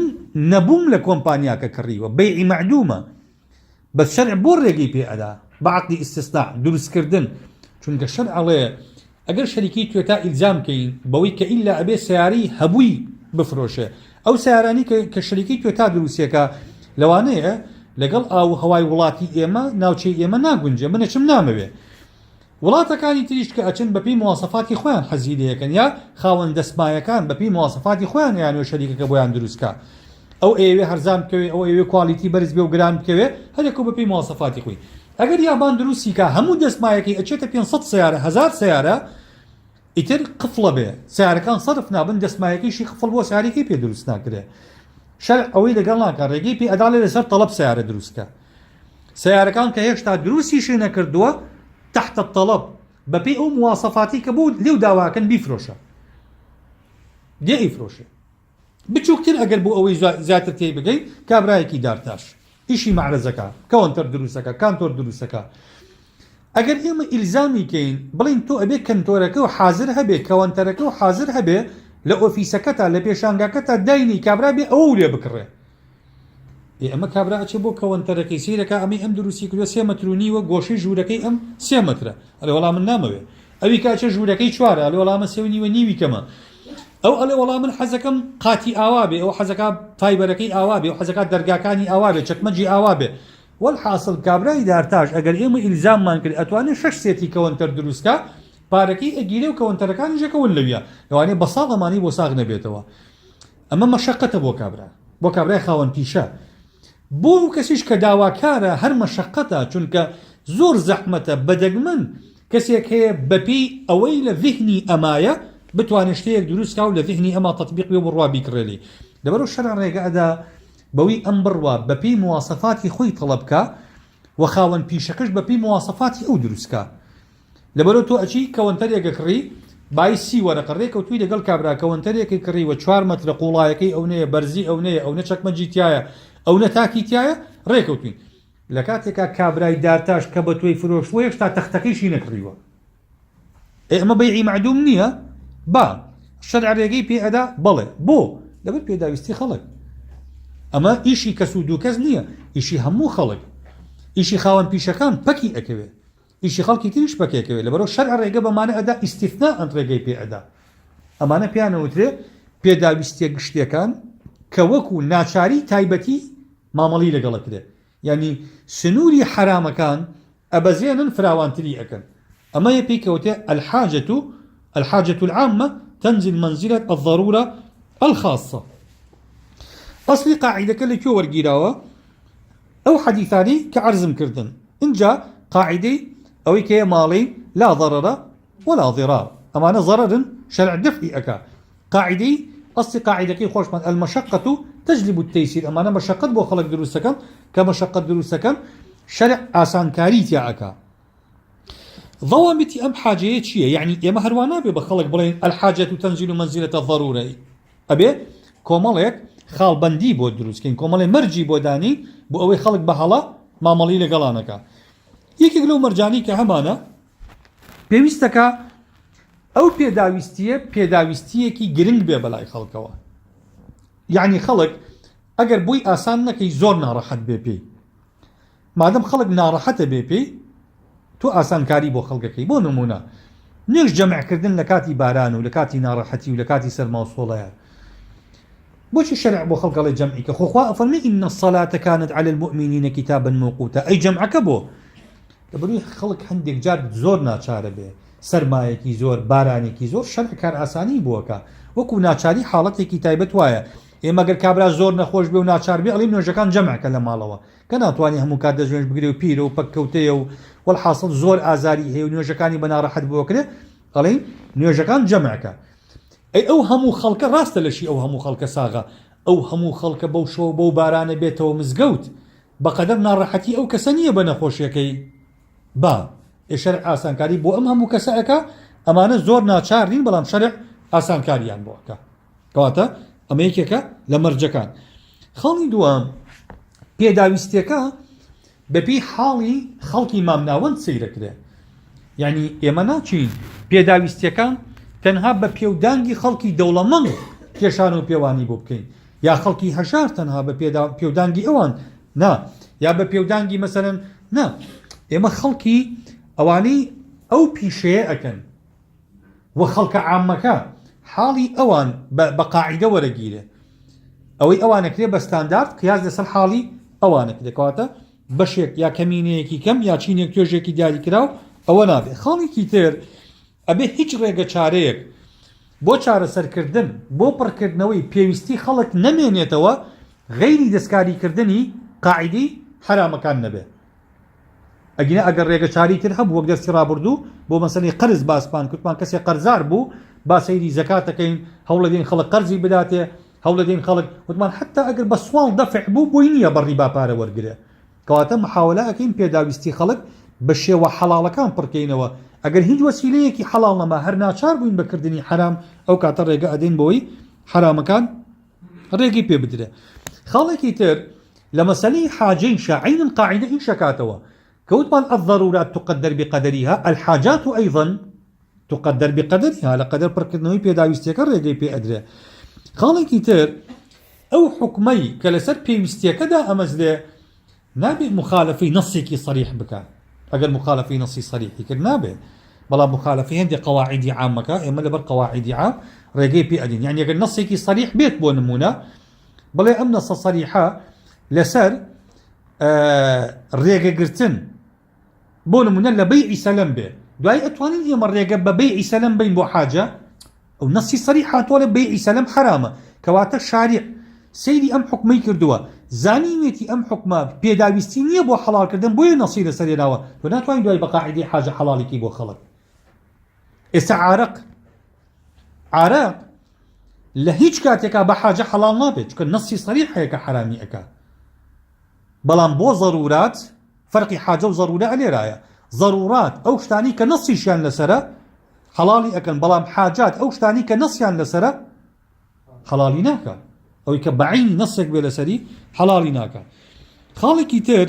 نەبووم لە کۆمپانیاکە کڕیوە، بەیعی معدومە، بەس شەرع بۆ ڕێگەی پێ ئەدا بە عەقدی ئیستیثناء دروستکردن. چونکە شەرع ئەڵێ ئەگەر شەریکی توێتا ئیلزام کەین بەوەی کە ئیلا ئەبێ سیارەی هەبووی بفرۆشێ، ئەو سیارانی کە شەریکی توێتا دروستیەکە لەوانەیە لەگەڵ ئاو هەوای وڵاتی ئێمە ناوچەی ئێمە ناگونجێ، من ئەچم نامەوێ. وڵاتەکانی تریش کە ئەچن بەپی مواسەفاتی خۆیان حەزی لێەکەن، یا خاوەن دەسمایەکان بەپی مواسەفاتی خۆیان یانوێ شەریکەکە بۆیان دروستکە، ئەو ئێوێ هەرزان بکەوێ، ئەو ئێوێ کوالیتی بەرز بێ و گران بکەوێ، هەرێکو بەپی مواسەفاتی خۆی. ئەگەر یابان دروستی کە هەموو دەسمایەکی ئەچێتە 500 سیارە، 1000 سیارە، ئیتر قفڵە بێ، سیارەکان سەرف نابن، دەسمایەکیشی قفڵ بۆ سیارێکی پێ دروست ناکرێ. شەرع ئەوەی لەگەڵ ناکە، ڕێگەی پێ ئەداڵێ لەسەر تەڵەب سیارە دروستکە. سیارەکان کە هێشتا دروستیشی نەکردووە تحت الطلب بەپێی ئەو مواسەفاتی کە بۆ لێو داواکەن بیفرۆشە، دێ ئیفرۆشێ. بچووکتر ئەگەر بۆ ئەوەی زیاتر تێی بگەین، کابرایەکی دارتاش ئیشی معرەزەکە، کەوەنتەر دروستەکە، کانتۆر دروستەکە. ئەگەر ئێمە ئیلزامی کەین بڵین تۆ ئەبێ کەنتۆرەکە و حازر هەبێ، کەوەنتەرەکە و حازر هەبێ، لە ئۆفیسەکەتا لە پێشانگاکەتا داینی کابرا بێ ئەوە لێ بکڕێ. ئەمە کابرا ئەچێ بۆ کەوەنتەرەکەی سیرەکە، ئەمەی ئەم دروستی کردووە 3 مەتر و نیوە، گۆشەی ژوورەکەی ئەم 3 مەترە، ئەڵێ وەڵام من نامەوێ. ئەوی کاچە ژوورەکەی 4، ئەڵێ وەڵامە 3 و نیوە نیوی کەمە. ئەو ئەڵێ وەڵام من حەزەکەم قاتی ئاوا بێ، ئەو حەزەکە فایبەرەکەی ئاوا بێ، ئەو حەزەکە دەرگاکانی ئاوا بێ، چەکمەجی ئاوا بێ. والحاصل کابرای دارتاش ئەگەر ئێمە ئیلزاممان کرد ئەتوانێت 6 سێتی کەوەنتەر دروستکە، پارەکەی ئەگیرێ و کەوەنتەرەکانی ژەکەون لەویە، لەوانەیە بە ساڵ ئەمانی بۆ ساغ نەبێتەوە. ئەمە مەشەقەتە بۆ کابرا، بۆ کابرای خاوەن پیشە. بۆ ئەو کەسیش کە داواکارە هەر مەشەقەتە، چونکە زۆر زەحمەتە بەدەگمەن کەسێک هەیە بەپێی ئەوەی لە ذهنی ئەمایە بتوانێت شتەیەک دروستکە و لە ذهنی ئەما تەطبیق بێ و بڕوا بیکڕێلی. لەبەرەوە شەرع ڕێگە ئەدا بەوەی ئەم بڕوا بەپێی مواسەفاتی خۆی تەڵەبکە و خاوەن پیشەکەش بەپێی مواسەفاتی ئەو دروستکە. لەبەرەوە تۆ ئەچی کەوەنتەرێکە کڕی، بای 30 وەرەقە ڕێکەوتووی لەگەڵ کابرا کەوەنتەرێکی کڕیوە 4 مەترە قوڵایەکەی ئەو نەیە، بەرزی ئەو نەیە، ئەو نە چەکمەجی تایە، ئەو نە تاکی تایە، ڕێکەوتوین. لە کاتێکا کابرای دارتاش کە بە تۆی فرۆشوە هێشتا تەختەکەیشی نەکڕیوە، ئەمە بەیعی معدوم نییە؟ با شەرع ڕێگەی پێ ئەدا بەڵێ. بۆ؟ لەبەر پێداویستی خەڵک. ئەمە ئیشی کەس و دوو کەس نییە، ئیشی هەموو خەڵک، ئیشی خاوەن پیشەکان پەکی ئەکەوێ، ئیشی خەڵکی تریش پەکێکەوێ. لەبەرەوە شەرع ڕێگە بەمانە ئەدا ئیستیثناء ئەن ڕێگەی پێ ئەدا. ئەمانە پێیانەوترێ پێداویستیە گشتیەکان کە وەکو ناچاری تایبەتی مامەڵی لەگەڵەکرێ، یعنی سنووری حرامەکان ئەبەزێنن فراوانتری ئەکەن. ئەمە یە پێی کەوتێ الحاجة العامة تنزل منزلة الضرورة الخاصة. أصلي قاعدة كلي كو ورقيراوة أو حديثاني كعرزم كردن إنجا قاعدة أو كي مالي لا ضرر ولا ضرار، أما أنا ضرر شرع دفعي أكا. قاعدة أصلي قاعدة كي خوش من المشقة تجلب التيسير، أما أنا مشقة بو خلق دروسكن كمشقة دروسكن شرع آسان كاريتيا أكا. ضوابط أم حاجة شيء يعني يا هروانا بخلق بلين الحاجة تنزل منزلة الضرورة، أبي كومالك خال بندي بو دروس كين كومالي مرجي بو داني بو أوي خلق بحلا ما مالي لقلانكا يكي قلو مرجاني كهمانا بيويستكا أو بيداويستية كي جرنج بي بلاي خلقوا، يعني خلق أجر بوي آساننا كي زور نارحت بي بي، مادام خلق نارحت بي بي تو آسان كاري بو خلقكي. بو نمونا نيش جمع كردن لكاتي باران ولكاتي نارحتي ولكاتي سر موصولة، بوش الشرع بو خلق الله جمعك خوخوا أفرمي إن الصلاة كانت على المؤمنين كتابا موقوتا، أي جمعك بو لبروي خلق عندك جار زور ناچار به سرمایەکی زۆر بارانێکی زۆر شەرع کار ئاسانی بووەکە وەکو ناچاری حاڵەتێکی تایبەت وایە ئێمە گەر کابرا زۆر نەخۆش بێ و ناچار بێ ئەڵێ نوێژەکان جەمعکە لە ماڵەوە کە ناتوانانی هەموو کات دەستێنج بگرێ و پیرە و پەککەوتەیە و وەڵحاصڵ زۆر ئازاری هەیە و نوێژەکانی بە ناڕەحەت بۆکرێ ئەڵێ نوێژەکان جەمعکە ئەو هەموو خەڵکە ڕاستە لەشی ئەو هەموو خەڵکە ساغا ئەو هەموو خەڵکە بەو شۆ بەو بارانە بێتەوە مزگەوت بەقەدەر ناڕەحەتی ئەو کەسە نییە بە نەخۆشیەکەی با شەرع ئاسانکاری بۆ ئەم هەموو کەسەکە ئەمانە زۆر ناچار نین بەڵام شەرع ئاسانکاریان بۆکە کەواتە ئەمە یەکێکە لە مەرجەکان خەڵی دووەم پێداویستیەکە بەپێی حاڵی خەڵکی مامناوەند سەیرەکرێ یعنی ئێمە ناچین پێداویستیەکان تەنها بە پێودانگی خەڵکی دەوڵەمەند کێشان و پێوانی بۆ بکەین یا خەڵکی هەژار تەنها بە پێودانگی ئەوان نا یا بە پێودانگی مەسەرەن نا ئێمە خەڵکی ئەوانەی ئەو پیشەیە ئەکەن و خەڵکە عامەکە حاڵی ئەوان بە قاعیدە وەرەگیرێ ئەوەی ئەوانەکرێ بە ستاندارد قیاس لەسەر حاڵی ئەوانەکرێ کەواتە بەشێک یا کەمینەیەکی کەم یا چینێک توێژێکی دیاری کراو ئەوە نابێ خاڵێکی تر ئەبێ هیچ ڕێگە چارەیەک بۆ چارەسەرکردن بۆ پڕکردنەوەی پێویستی خەڵک نەمێنێتەوە غەیری دەستکاریکردنی قاعیدی حرامەکان نەبێ ئەگینە ئەگەر ڕێگە چاری تر هەبوو وەک دەستی ڕابردوو بۆ مەسەلەی قەرز باسپان کورتمان کەسێک قەرزار بوو با سەیری زەکاتەکەین هەوڵە دێن خەڵک قەرزی بداتێ هەوڵە دێن خەڵک وتمان حتا ئەگەر بە سوڵ دەفع بوو بۆی نییە بەڕی با پارە وەرگرێ کەواتە محاولە ئەەکەین پێداویستی خەڵک بە شێوە حەڵاڵەکان پڕکەینەوە ئەگەر هیچ وەسیلەیەکی حەڵاڵ نەما هەر ناچار بووین بەکردنی حرام ئەو کاتە ڕێگە ئەدەین بۆی حرامەکان ڕێگەی پێ بدرێ خاڵێکی تر لە مەسەلەی حاجەی شاعین قاعدە ئین شکاتەوە كوتمان الضرورات تقدر بقدرها الحاجات أيضا تقدر بقدرها لقدر بركضنوي بيداويستيكا ريغي بي أدري خالي كتير أو حكمي كالسر بيويستيكا دا أمزلي نابي مخالفي نصيكي صريح بك أقل مخالفي نصي صريح كر نابي بلا مخالفي هندي قواعد عامة إما لبر قواعد عام ريغي بي أدين يعني أقل نصيكي صريح بيت بو نمونا بلا أم نص صريحة لسر ريغي قرتن بۆ نمونە لە بەیعی سەلەم بێ دوای ئەتوانین ئێمە ڕێگە بە بەیعی سەلەم بین بۆ حاجە ئەو نەسی سەریح هاتووە لە بەیعی سەلەم حرامە کەواتە شاریع سەیری ئەم حکمەی کردووە زانینێتی ئەم حکمە پێداویستی نییە بۆ حەڵالکردن بۆیە نەسی لەسەرێناوە تۆ ناتوانین دوای بە قاعیدەی حاجە حەڵاڵێکی بۆ خەڵک ئێستا عارەق لە هیچ کاتێکا بە حاجە حەڵال نابێت چکە نەسی سەریح هەیە کە حرامی ئەکا بەڵام بۆ ضرورات فرقی حاجە و ضرورە ئەلێرایە ضرورات ئەو شتانی کە نەسیشیان لەسەرە حەڵاڵی ئەکەن بەڵام حاجات ئەو شتانی کە نەسیان لەسەرە حەڵاڵی ناکە ئەوەی کە بەعینی نەسێک بێ لەسەری حەڵاڵی ناکە خاڵێکی تر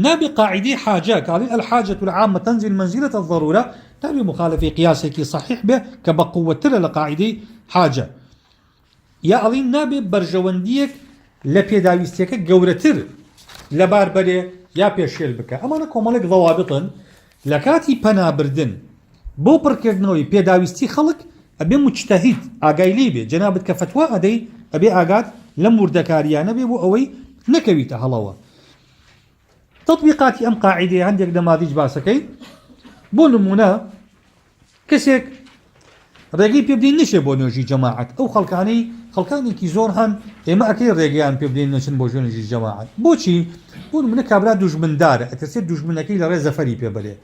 نابێ قاعدەی حاجە کاڵی الحاجة العامة تنزل منزلة الضرورة نابێ مخالفی قیاسێکی صحیح بێ کە بە قووەترە لە قاعدەی حاجە یا ئەڵین نابێ بەرژەوەندیەک لە پێداویستیەکە گەورەتر لەبار بەرێ یا پێشێل بکە ئەمانە کۆمەڵێک ضەوابطن لە کاتی پەنابردن بۆ پڕکردنەوەی پێداویستی خەڵک ئەبێ مجتەهید ئاگای لێ بێ جەنابەت کە فتوا ئەدەی ئەبێ ئاگات لەم وردەکاریانە بێ بۆ ئەوەی نەکەویتە هەڵەوە تەطبیقاتی ئەم قاعیدەیە هەندێک نەمادیج باسەکەی بۆ نمونە کەسێک ڕێگەی پێ بدەین نشێ بۆ نوێژی جەماعەت ئەو خەڵکانێکی زۆر هەن ئێمە ئەکەی ڕێگەیان پێ بدەین نەچن بۆ ژوێنێکی جەماعەت بۆچی بۆ نمونە کابرا دوژمندارە ئەترسێت دوژمنەکەی لە ڕێ زەفەری پێ بەرێ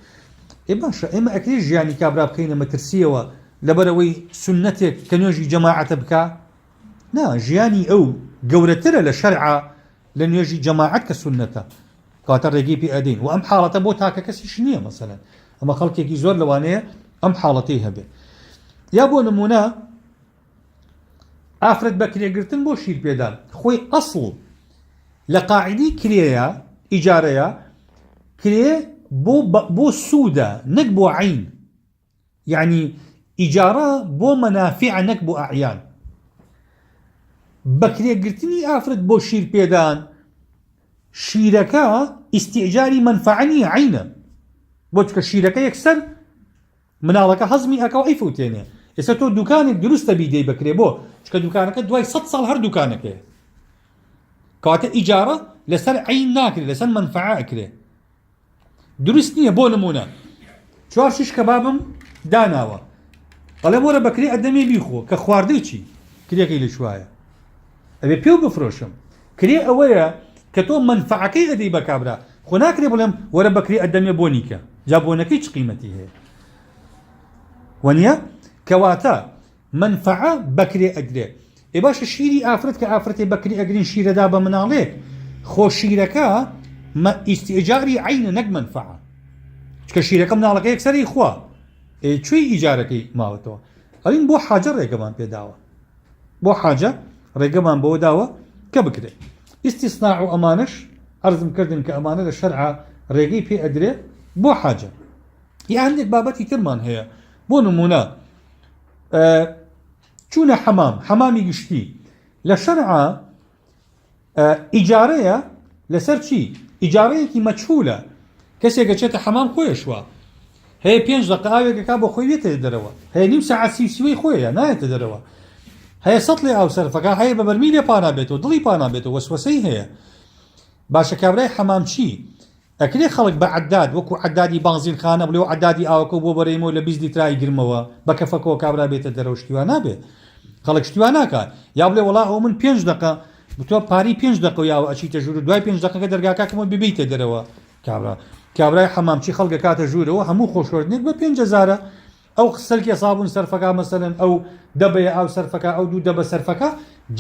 باشە ئێمە ئەکرێ ژیانی کابرا بکەینە مەترسیەوە لەبەرەوەی سنەتێک کە نوێژی جەماعەتە بکە نا ژیانی ئەو گەورەترە لە شەرعە لە نوێژی جەماعەت کە سنەتە کاتە ڕێگەی پێ ئەدەین و ئەم حاڵەتە بۆ تاکە کەسیش نییە مەسەلەن ئەمە خەڵکێکی زۆر لەوانەیە ئەم حاڵەتەی هەبێ یا بۆ نمونە ئافرەت بە کرێگرتن بۆ شیر پێدان خۆی ئەسڵ لە قاعیدەی کرێیە ئیجارەیە کرێ بۆ سوودە نەک بۆ عین یعنی ئیجارە بۆ مەنافع نەک بۆ ئەعیان بە کرێگرتنی ئافرەت بۆ شیر پێدان شیرەکە ئیستیجاری منفعەنی عینە بۆ چکە شیرەکە یەکسەر مناڵەکە هەزمی ئەکە و ئەیفوتێنێ ئێستا تۆ دوکانێک دروستە بیدەی بکرێ بۆ چکە دوکانەکە دوای 100 ساڵ هەر دوکانەکەیە کەواتە ئیجارە لەسەر عین ناکرێت لەسەر منفعە ئەکرێ دروست نییە بۆ نمونە 4-6 کەبابم داناوە ئەڵێ وەرە بەکرێ ئەدەمێ بیخۆ کە خواردەی چی کرێکی لە شوایە ئەبێ پێو بفرۆشم کرێ ئەوەیە کە تۆ منفعەکەی ئەدەی بە کابرا خۆ ناکرێ بڵێم وەرە بەکرێ ئەدەمێ بۆ نیکە جا بۆنەکەی چ قیمەتی هەیە وەنیە کەواتە منفعە بەکرێ ئەگرێ ئێ باشە شیری ئافرەت کە ئافرەتێ بەکرێ ئەگرین شیرەدا بە مناڵێک خۆ شیرەکە ئیستیجاری عینە نەک منفعە چکە شیرەکە مناڵەکە یەکسەری خوا کوێی ئیجارەکەی ماوەتەوە ئەڵین بۆ حاجە ڕێگەمان پێداوە بۆ حاجە ڕێگەمان بۆ داوە کە بکرێت ئیستیسناع و ئەمانش عەرزم کردن کە ئەمانە لە شەرعە ڕێگەی پێ ئەدرێ بۆ حاجە یە هەندێک بابەتی ترمان هەیە بۆ نمونە چوونە حەمامی گشتی لە شەرعە ئیجارەیە لەسەر چی ئیجارەیەکی مەجهولە کەسێکە چێتە حەمام خۆیشوە هەیە 5 دقە ئاوێکەکە بۆ خۆی بێتە دەرەوە هەیە نیم سەعات سیوەی خۆیە نایەتە دەرەوە هەیە سەد لێ ئاو سەرفەکە هەیە بە بەرمی لێ پانابێتەوە دڵی پانابێتەوە وەسوەسەی هەیە باشە کابرای حەمام چی ئەکرێ خەڵک بە عەداد وەکو عەدادی بانزیلخانە بڵێ و عەدادی ئاوەکە بۆ بەرەیمەوە لە 20 لیترای گرمەوە بە کەفەکەوە کابرا بێتە دەرەوە شتیوان نابێت خەڵک شتیوان ناکات یا بڵێ وەڵا ئەو من 5 دقە بتوە پاری 5 دقە یاوە ئەچیتە ژوور دوای 5 دقەکە دەرگاکەکەمە ببیتە دەرەوە کابرای حەمامچی خەڵکە کاتە ژوورەوە هەموو خۆشوەردنێک بە 5,000 ئەو سەرکی سابوون سەرفەکە مەسەلەن ئەو دەبەیە ئاو سەرفەکە ئەو دوو دەبە سەرفەکە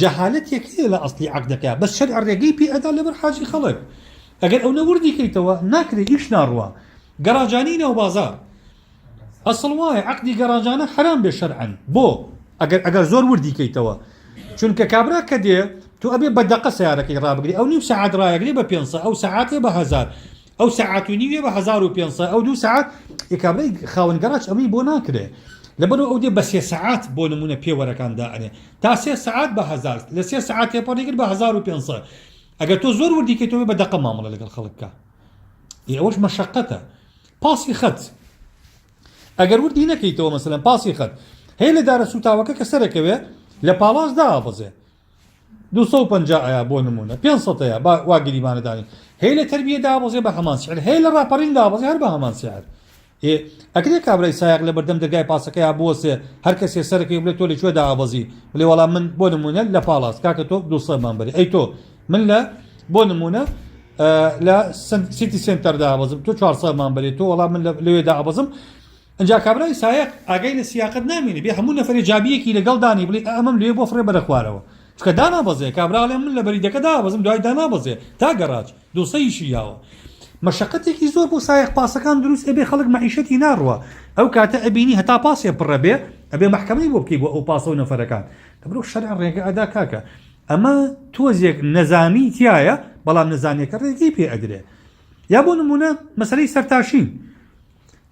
جەهالەتێک هەیە لە ئەسڵی عەقدەکە بەس شەرع ڕێگەی پێ ئەدا لەبەر حاجی خەڵک ئەگەر ئەو نەوردی کەیتەوە ناکرێت ئیش ناڕوە گەڕاجانینەوە بازار ئەسڵ وایە عەقدی گەڕاجانە حرام بێ شەرعەن بۆ ئەگەر زۆر وردی کەیتەوە چونکە کابرا کە دێ تو ئەبێ بە دەقە سیارەکەی ڕابگری ئەو نیم سەعات ڕایەگری بە 500 ئەو سەعاتێ بە 1000 ئەو سەعات و نیوێ بە 1500 ئەو 2 سەعات کابرای خاوەن گەڕاج ئەمەی بۆ ناکرێ لەبەرەوە ئەو دێ بە 3 سەعات بۆ نمونە پێوەرەکان دائەنێ تا 3 سەعات بە 1000 لە 3 سەعات تێپەڕێگر بە 1500 ئەگەر تۆ زۆر وردی کەیتەوە بە دەقە مامەڵە لەگەڵ خەڵککە ئەوەش مەشەقەتە پاسی خەت ئەگەر وردی نەکەیتەوە مەسەلەن پاسی خەت هەیە لە دارە سوتاوەکە کە سەرەکەوێ لە پاڵاز دابەزێ 250 بۆ نمونە 500 وا گریمانەدانی هەیە لە تەربیە دابەزێ بە هەمان سعر هەیە لە ڕاپەڕین دابەزێ هەر بە هەمان سعر ئەکرێ کابرای سایق لە بەردەم دەرگای پاسەکەی بۆسێ هەر کەسێ سەرەکەی بڵێت تۆ لەکوێ دابەزی بڵێ وەڵام من بۆ نمونە لە پاڵاز کاکە تۆ 200 بەری ئەی تۆ من لە بۆ نمونە لە سیتی سنتەر دابەزم تۆ 400 بەری تۆ وەڵام من لەوێ دابەزم ئەجا کابرای سایق ئاگای لە سیاقت نامێنێ بێ هەموو نەفەری جابیەکی لەگەڵ دانی بڵێ ئەمەم لێ بۆ فڕێ بەرە خوارەوە چکە دانابەزێ کابراڵێ من لە بەریدەکە دابەزم دوای دانابەزێ تا گەڕاج دووسەیشی یاوە مەشەقەتێکی زۆر بۆ سایق پاسەکان دروست ئەبێ خەڵک مەعیشەتی ناڕوە ئەو کاتە ئەبینی هەتا پاسێ پڕە بێ ئەبێ مەحکەمەی بۆ بکەی بۆ ئەو پاسە و نەفەرەکان دەبرۆ شەرع ڕێگە ئەدا کاکە ئەمە تۆزێک نەزانی تایە بەڵام نەزانیەکە ڕێگەی پێ ئەدرێ یا بۆ نمونە مەسەلەی سەرتاشین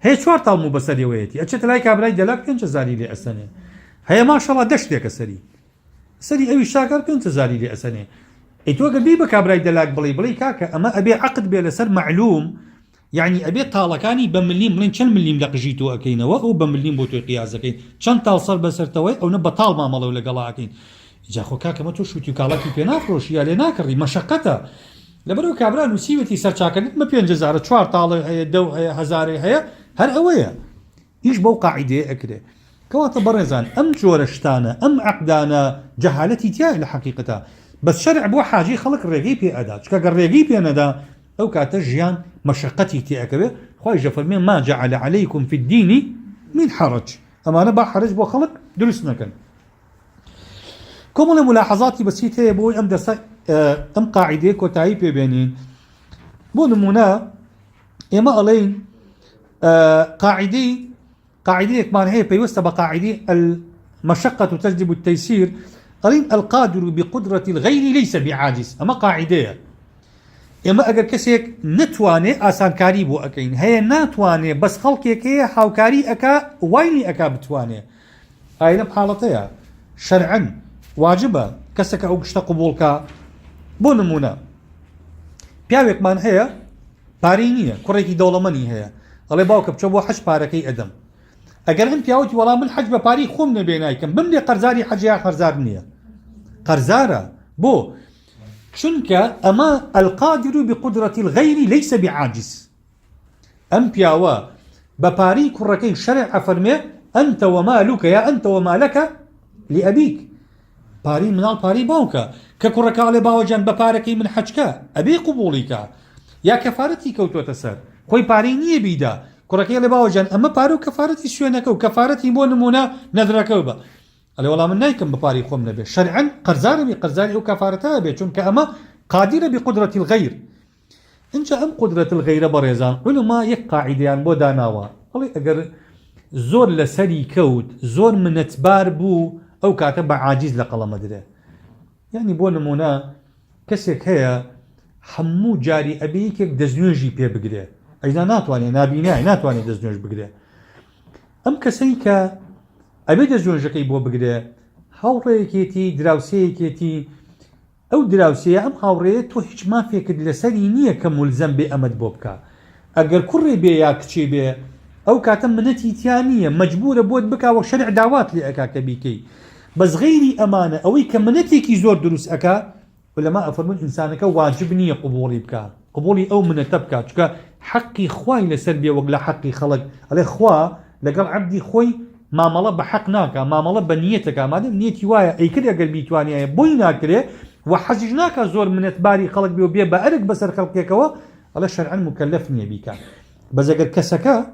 هەیە 4 تاڵم و بەسەریەوەیەتی ئەچێتە لای کابرای دەلاک 5,000 لێ ئەسەنێ هەیە ماشەڵڵا 10 شتێکە سەری ئەوی شاکار 5,000 لێ ئەسەنێ ئەی تۆ گەبی بە کابرای دەلاک بڵێ کاکە ئەمە ئەبێ عەقد بێ لەسەر معلوم یعنی ئەبێ تاڵەکانی بە ملیم بڵێن چەند ملیم لە قژی تۆ ئەەکەینەوە ئەو بە ملیم بۆ تۆی قیازەکەین چەند تاڵ سەر بەسەرتەوەی ئەو نە بە تاڵ مامەڵە و لەگەڵاکەین جاخۆ کاکەمە تۆ شووتی و کاڵاکی پێ نافرۆشی یا لێ ناکڕی مەشەقەتە لەبەرەوە کابرا نووسیوەتی سەرچاکردن بە 5,000 4 تاڵ هەیە 10,000 هەیە هەر ئەوەیە هیچ بەو قاعیدەیە ئەکرێ کەواتە بەڕێزان ئەم جۆرە شتانە ئەم عەقدانە جەهالەتی تیایە لە حەقیقەتە بەس شەرع بۆ حاجی خەڵک ڕێگەی پێ ئەدا چکە گەر ڕێگەی پێ نەدا ئەو کاتە ژیان مەشەقەتی تێ ئەکەوێ خوای ژەفەرمێ ما جعل عليكم في الدين من حرج ئەمانە با حرج بۆ خەڵک دروست نەکەن کۆمەڵە ملاحەزاتی بەسیت هەیە بۆی ئەم دەرسە ئەم قاعیدەیە کۆتایی پێبێنین بۆ نمونە ئێمە ئەڵێین قاعدەیەکمان هەیە پەیوەستە بە قاعدەی المشقة تجلب التيسير ئەڵێن القادر بقدرة الغير ليس بعاجز ئەمە قاعدەیە ئێمە ئەگەر کەسێک نتوانێ ئاسانکاری بۆ ئەەکەین هەیە ناتوانێ بەس خەڵکێک هەیە هاوکاری ئەکا وایلی ئەکا بتوانێ ئای لەم حاڵەتەیە شەرعەن واجبە کەسێکە ئەو گشتە قبوڵکە بۆ نمونە پیاوێکمان هەیە پارەی نییە کوڕێکی دەوڵەمەندی هەیە ئەڵێ باوکە بچە بۆ حەج پارەکەی ئەدەم ئەگەر ئەم پیاوەتی وەڵام من حەج بە پاری خۆم نەبێ نایکەم بم لێ قەرزاری حەجیا قەرزار نییە قەرزارە بۆ چونکە ئەمە القادر بقدرة الغير ليس بعاجز ئەم پیاوە بە پارەی کوڕەکەی شەرع ئەفەرمێ أنت ومالك يا أنت ومالك لأبيك. باري منال باري باوكا ككرك على باوجان بباركي من حجكا أبي قبولك يا كفارتي كوتو تسر خوي باري نيه بيدا كرك على باوجان أما بارو كفارتي شوينك وكفارتي بو نمونا نذرك وبا قال والله من نايكم بباري خوم نبي شرعا قرزاري بقرزاري وكفارتها بي چونك أما قادرة بقدرة الغير انجا ام قدرة الغير بريزان علماء يك قاعديان بو داناوا والله اگر زور لسري كوت زور من اتبار بو او كاتب عاجز لقلم دري يعني بو نمونا كسك هيا حمو جاري ابيك دزنوجي بي بقري اذا ناتواني نابيناي ناتواني دزنوج بقري ام كسيكا ابي دزنوجكي بو بقري هاوريكيتي دراوسيكيتي او دراوسيه ام هاوريه تو هیچ ما فيكد لسري نيه كملزم بي امد بوبكا اگر كوري بي يا كشي بي او كاتم منتي تيانيه مجبوره بود بكا وشرع دعوات لاكا كبيكي بس غيري امانه اوي كمنتي كي زور دروس اكا علماء افرمون انسانك واجبني قبولي بكا قبولي او من تبكا چكا حقي خوي لسربي ولا حقي خلق عليه خوا لقال عبدي خوي ما ملا بحقناك ما ملا بنيتك ما دام نيتي وايا اي كده قلبي تواني بوينا كده وحججناك زور من اتباري خلق بي وبي بارك بسر خلقك على شرعا مكلفني بك بس اگر كسكا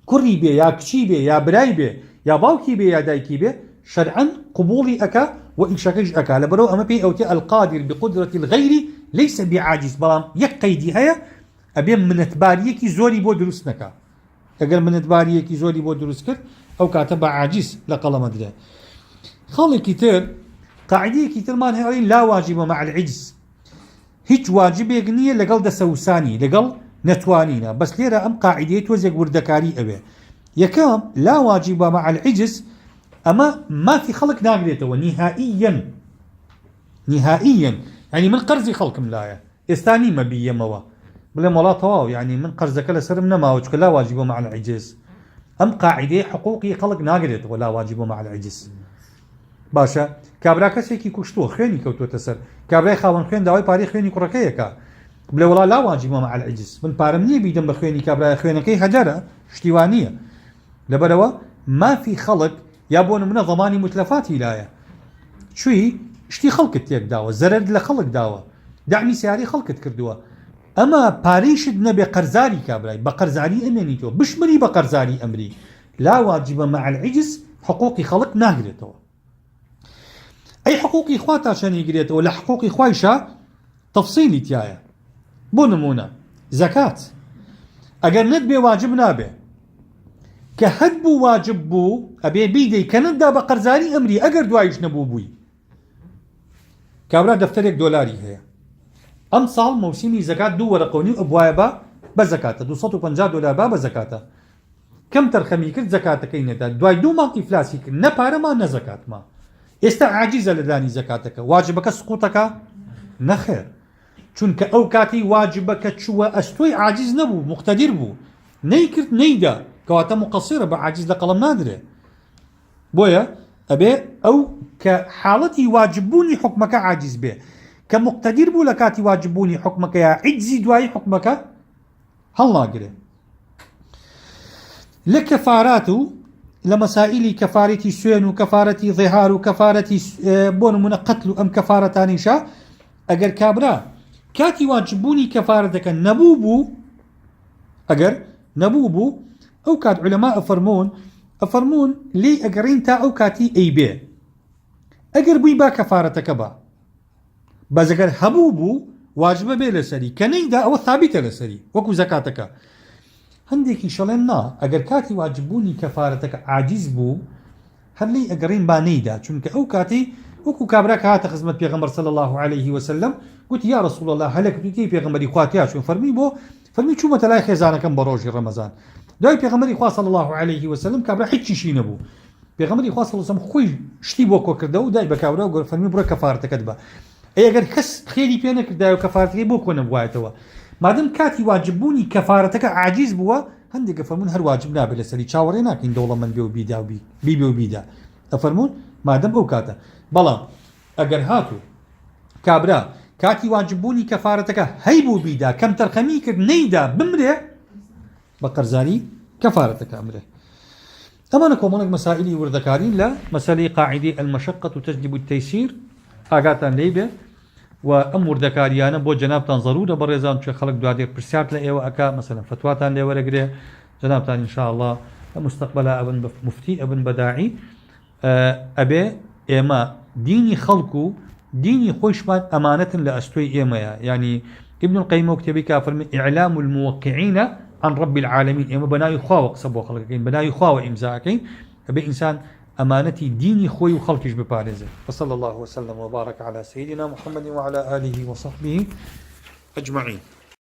كري بي يا كشي بي يا براي بي يا باوكي بي يا دايكي بي شرعا قبولي اكا وان شكج اكا لبرو اما بي اوتي القادر بقدرة الغير ليس بعاجز بلام يك قيدي هيا ابي من اتباريكي زوري بو دروس نكا اگر من اتباريكي زوري بو دروس كر او كاتب عاجز لقلم ادري خالي كتير قاعدة كتير مان هي لا واجب مع العجز هيج واجب يقنيه لقل دسوساني لقل نتوانينا بس ليرا ام قاعدة توزق وردكاري ابي يكام لا واجب مع العجز اما ما في خلق ناقلته نهائيا نهائيا يعني من قرز خلق ملايا استاني ما بي موا بلا مولا طواو يعني من قرزك لسر من ما وجك لا واجب مع العجز ام قاعدة حقوقي خلق ناقلته ولا واجب مع العجز باشا كابرا كسيكي كشتو خيني كوتو تسر كابرا خاون خين داوي باري خيني كركيكا بلا والله لا واجب مع العجز من بارمني بيدم بخيني كابرا خينكي هجره اشتوانيه لبروا ما في خلق يابون من ضماني متلفات هلايا شوي اشتي خلقت تيك داوا زرر لخلق داوا دعمي سياري خلقت كردوا اما باريش نبي قرزاري كابراي بقرزاري امنيتو بشمري بقرزاري امري لا واجب مع العجز حقوقي خلق ناقلتو اي حقوقي اخواتا عشان يقريتو ولا حقوقي اخوايشا تفصيلي تيايا بو نمونه زكاة اگر ند بي واجب نابي كهد بو واجب بو ابي بيدي كند دا بقرزاري امري اگر دوايش نبو بوي كابرا دفترك دولاري هي ام صال موسمي زكاة دو ورقوني ابوايا با بزكاة $250 با بزكاة كم ترخمي كرت زكاة كينتا دواي دو ما افلاسي كرت نپاره ما نزكاة ما استا عاجزة لداني زكاتك واجبك سقوطك نخير چونك او كاتي واجبك تشوى استوي عاجز نبو مقتدر بو نيكرت نيدا كواتا مقصرة بعاجز لقلم نادرة بويا ابي او كحالتي واجبوني حكمك عاجز به كمقتدر بو لكاتي واجبوني حكمك يا عجزي دواي حكمك هل ناقره لكفاراته لمسائل كفارتي سوين وكفارتي ظهار وكفارتي بون من قتل ام كفارتان شاء اگر كابرا كاتي واجبوني كفارتك نبوبو اگر نبوبو او كاد علماء افرمون لي اقرين تا او كاتي اي بي اقر بي با كفارتك با بس اقر هبوبو واجبه بي لسري كنيدا او ثابته لسري وكو زكاتك هنديكي شلنا اقر كاتي واجبوني كفارتك عاجز بو هل لي اقرين با نيدا چونك او كاتي وكو كابراك هات خدمة بيغمبر صلى الله عليه وسلم قلت يا رسول الله هلك بيتي بيغمبري خواتيا شو فرمي شو متلاي خزانه كم بروج رمضان داي بيغمبري خوا صلى الله عليه وسلم كابرا حتى شي نبو بيغمبري خوا صلى الله عليه وسلم خوي شتي بوكو كردو داي بكابرا وقال فرمي برا كفارتك كدبا اي اگر كس خيري بينا كدايو كفارتك بوكو نبوايتوا مادام كاتي واجبوني كفارتك عاجز بوا هنديك فرمون هر واجب لا بلا سري تشاورينا كين دوله من بيو بيدا بيبيو بيدا افرمون مادام او كاتا بلان اگر هاتو كابرا كاتي واجبوني كفارتك هيبو بيدا كم ترخمي كر نيدا بمره بقرزاري كفارتك امره أما نكون مسائل وردكارين لا مسألة قاعدة المشقة تجلب التيسير آقاتان ليبه وأم وردكاريانا بو جنابتان ضرورة بريزان شو خلق دوادير برسيات لأيوة أكا مثلا فتواتان لأيوة رقري جنابتان إن شاء الله مستقبلا أبن مفتي أبن بداعي أبي إما ديني خلقو ديني خوشمان أمانة لأستوي إما يعني ابن القيم وكتبه كافر إعلام الموقعين عن رب العالمين إما بناي خواوق سبو خلقين بناي خواوق إمزاكين أبي إنسان أمانتي ديني خوي وخلقش ببارزه وصلى الله وسلم وبارك على سيدنا محمد وعلى آله وصحبه أجمعين.